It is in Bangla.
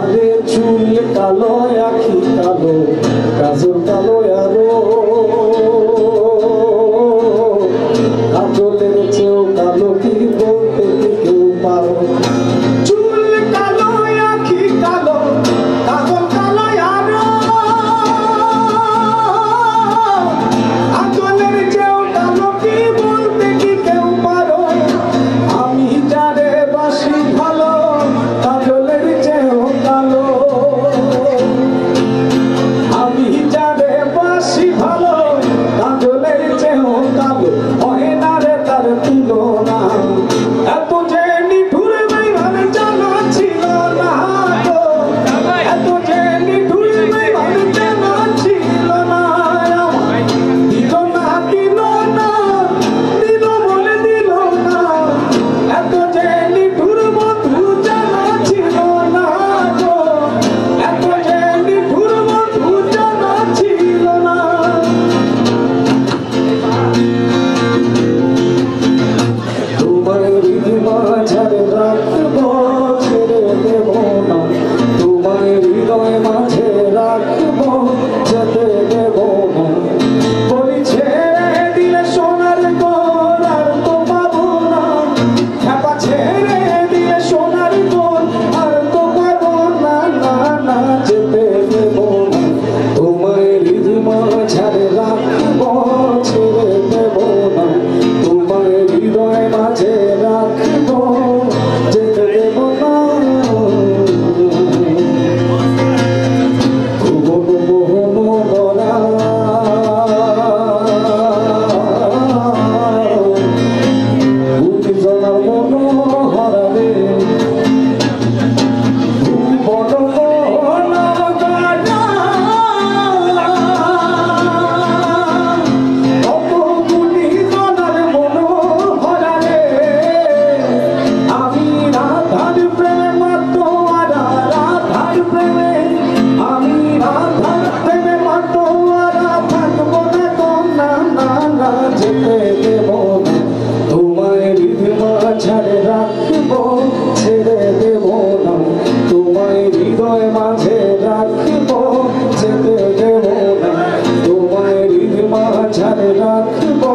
আরে চুল কালো আখি কালো কাজল কালো আরো কাজলের চেয়েও কালো কি বলতে কেউ পারো চুল কালো আখি কালো কাজল কালো আরো কাজলের চেয়েও কালো কি বলতে কি কেউ পারো আমি যারে বাসি ভালো কাজলের চেয়েও কালো আমি যারে বাসি ভালো কাজলের চেয়েও কালো হয় না রে তার তুলনা এত যে নিঠুর বেইমান জানা ছিল না গো এত যে নিঠুর বেইমান জানা ছিল না দিল না দিল না দিল বলে দিল না এত যে নিঠুর বন্ধু জানা ছিল না গো এত যে নিঠুর বন্ধু জানা ছিল না তোমার মাঝে রাখবো ছেড়ে দেব না তোমার হৃদয় মাঝে রাখবো যেতে দেব না বলি ছেড়ে দিলে সোনার গোল আর তো পাবো না খ্যাপা ছেড়ে দিলে সোনার গোল আর তো পাবো না না না যেতে দেব না তোমার হৃদয় মাঝে রাখবো ছেড়ে দেব না তোমার হৃদয় মাঝে রাখবো যেতে দেব না ভুবন মোহনা উজ্জ্বলা মনোহরা রে ভুবন মোহনা কতগুলি জনার মনোহরা রে আমি রাধার প্রেমে মাতোয়ারা রাধার প্রেমে আমি রাধার প্রেমে মাতোয়ারা থাকবো না তো না না না যেতে দেব না তোমায় হৃদয় মাঝে রাখবো ছেড়ে দেব না তোমায় হৃদয় মাঝে রাখবো যেতে দেব না তোমায় হৃদয় মাঝে রাখবো